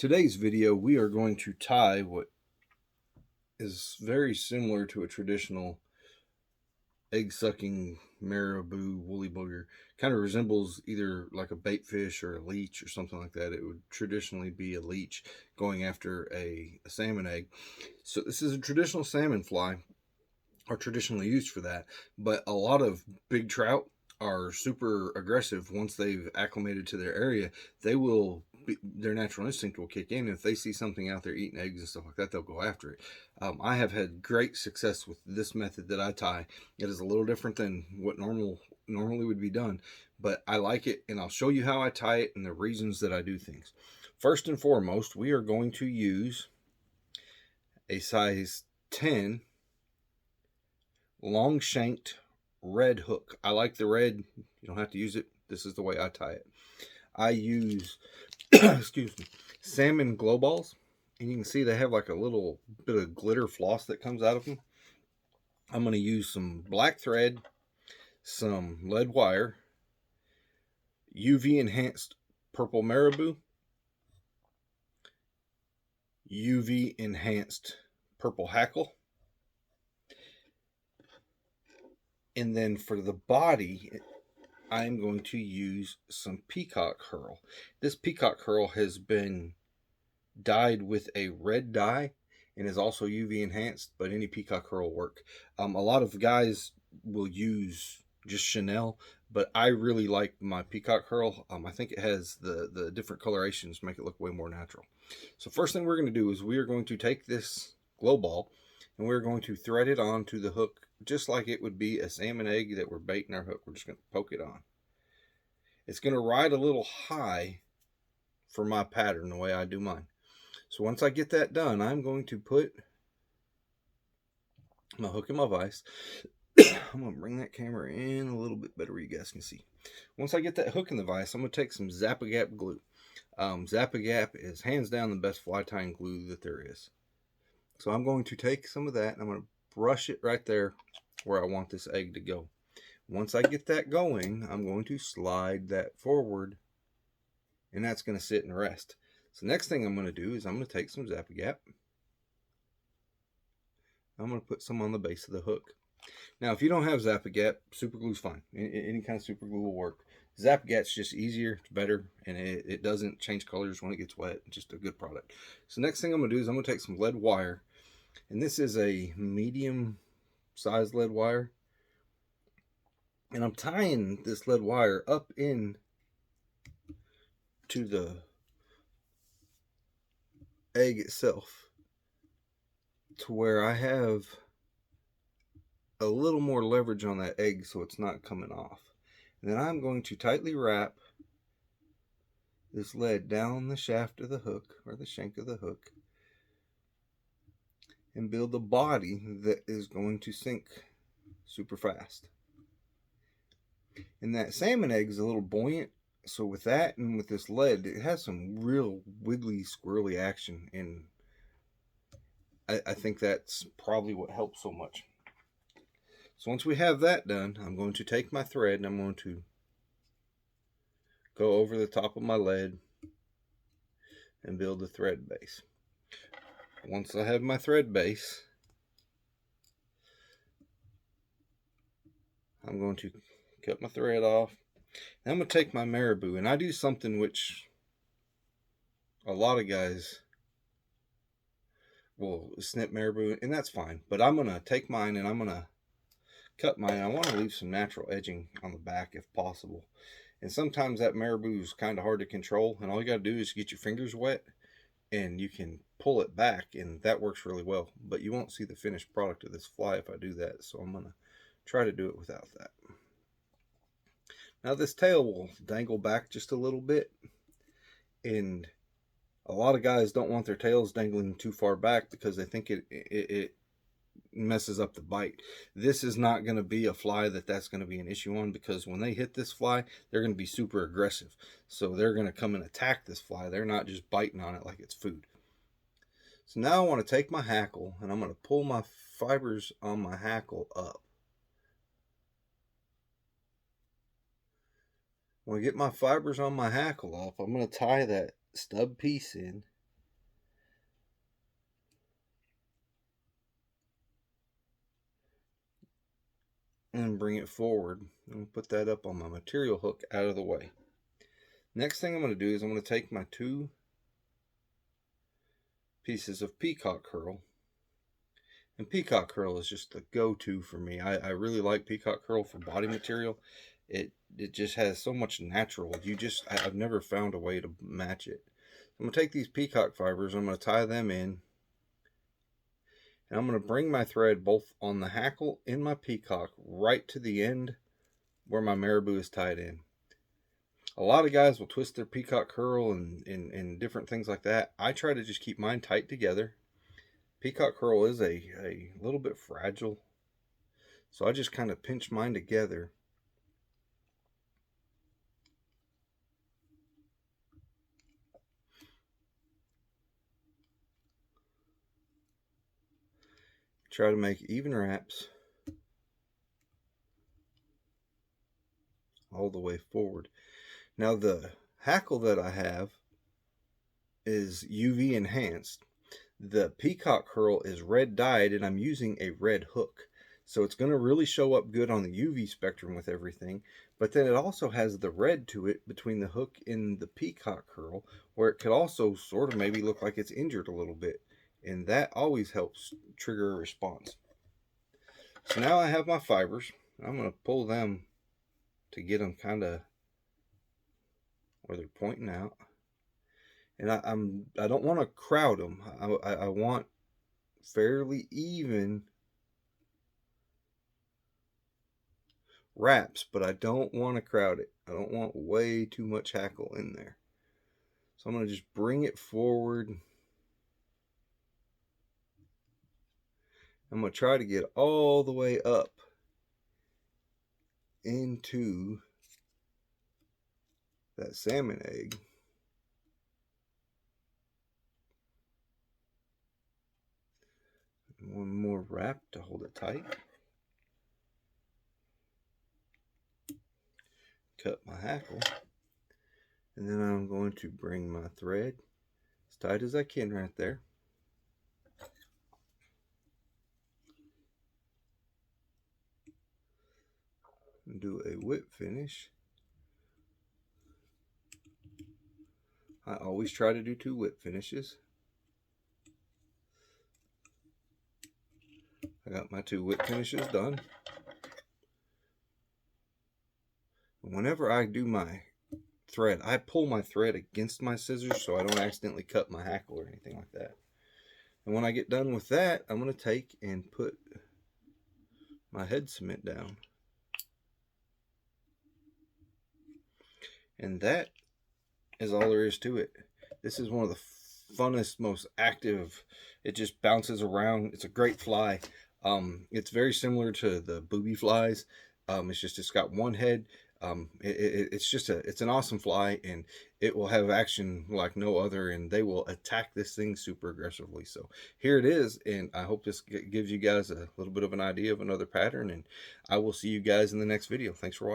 Today's video, we are going to tie what is very similar to a traditional egg-sucking marabou woolly booger. Kind of resembles either like a bait fish or a leech or something like that. It would traditionally be a leech going after a salmon egg. So this is a traditional salmon fly, or traditionally used for that. But a lot of big trout are super aggressive once they've acclimated to their area. Their natural instinct will kick in. If they see something out there eating eggs and stuff like that, they'll go after it. I have had great success with this method that I tie. It is a little different than what normally would be done, but I like it, and I'll show you how I tie it and the reasons that I do things. First and foremost, we are going to use a size 10 long shanked red hook. I like the red. You don't have to use it. This is the way I tie it. I use excuse me, salmon glow balls, and you can see they have like a little bit of glitter floss that comes out of them. I'm going to use some black thread, some lead wire, UV enhanced purple marabou, UV enhanced purple hackle, and then for the body, I'm going to use some peacock herl. This peacock herl has been dyed with a red dye and is also UV enhanced, but any peacock herl will work. A lot of guys will use just Chanel, but I really like my peacock herl. I think it has the different colorations make it look way more natural. So first thing we're going to do is we are going to take this glow ball and we're going to thread it onto the hook just like it would be a salmon egg that we're baiting our hook. We're just going to poke it on. It's going to ride a little high for my pattern, the way I do mine. So once I get that done, I'm going to put my hook in my vise. I'm going to bring that camera in a little bit better where you guys can see. Once I get that hook in the vise, I'm going to take some Zap-A-Gap glue. Zap-A-Gap is hands down the best fly tying glue that there is. So I'm going to take some of that and I'm going to brush it right there where I want this egg to go. Once I get that going, I'm going to slide that forward, and that's going to sit and rest. So next thing I'm going to do is I'm going to take some Zap-A-Gap. I'm going to put some on the base of the hook. Now, if you don't have Zap-A-Gap, super glue is fine. Any kind of super glue will work. Zap-A-Gap's just easier, it's better, and it doesn't change colors when it gets wet. It's just a good product. So next thing I'm going to do is I'm going to take some lead wire, and this is a medium size lead wire. And I'm tying this lead wire up in to the egg itself to where I have a little more leverage on that egg so it's not coming off. And then I'm going to tightly wrap this lead down the shaft of the hook, or the shank of the hook, and build a body that is going to sink super fast. And that salmon egg is a little buoyant, so with that and with this lead, it has some real wiggly, squirrely action, and I think that's probably what helps so much. So once we have that done, I'm going to take my thread and I'm going to go over the top of my lead and build the thread base. Once I have my thread base, I'm going to cut my thread off. And I'm going to take my marabou, and I do something which a lot of guys will snip marabou, and that's fine. But I'm going to take mine and I'm going to cut mine. I want to leave some natural edging on the back if possible. And sometimes that marabou is kind of hard to control, and all you got to do is get your fingers wet and you can pull it back, and that works really well. But you won't see the finished product of this fly if I do that, so I'm going to try to do it without that. Now this tail will dangle back just a little bit, and a lot of guys don't want their tails dangling too far back because they think it messes up the bite. This is not going to be a fly that's going to be an issue on, because when they hit this fly, they're going to be super aggressive. So they're going to come and attack this fly. They're not just biting on it like it's food. So now I want to take my hackle and I'm going to pull my fibers on my hackle up. When I get my fibers on my hackle off, I'm going to tie that stub piece in and bring it forward. I'm put that up on my material hook out of the way. Next thing I'm going to do is I'm going to take my 2 pieces of peacock herl. And peacock herl is just the go-to for me. I really like peacock herl for body material. It just has so much natural. I've never found a way to match it. I'm going to take these peacock fibers, I'm going to tie them in, and I'm going to bring my thread both on the hackle in my peacock right to the end where my marabou is tied in. A lot of guys will twist their peacock herl and different things like that. I try to just keep mine tight together. Peacock herl is a little bit fragile, so I just kind of pinch mine together. Try to make even wraps all the way forward. Now the hackle that I have is UV enhanced. The peacock herl is red dyed, and I'm using a red hook. So it's going to really show up good on the UV spectrum with everything. But then it also has the red to it between the hook and the peacock herl, where it could also sort of maybe look like it's injured a little bit. And that always helps trigger a response. So now I have my fibers. I'm going to pull them to get them kind of where they're pointing out. And I don't want to crowd them. I want fairly even wraps, but I don't want to crowd it. I don't want way too much hackle in there. So I'm going to just bring it forward. I'm going to try to get all the way up into that salmon egg. One more wrap to hold it tight. Cut my hackle. And then I'm going to bring my thread as tight as I can right there. And do a whip finish. I always try to do 2 whip finishes. I got my 2 whip finishes done. Whenever I do my thread, I pull my thread against my scissors so I don't accidentally cut my hackle or anything like that. And when I get done with that, I'm going to take and put my head cement down. And that is all there is to it. This is one of the funnest, most active. It just bounces around. It's a great fly. It's very similar to the booby flies. It's got one head. It's an awesome fly, and it will have action like no other, and they will attack this thing super aggressively. So here it is, and I hope this gives you guys a little bit of an idea of another pattern, and I will see you guys in the next video. Thanks for watching.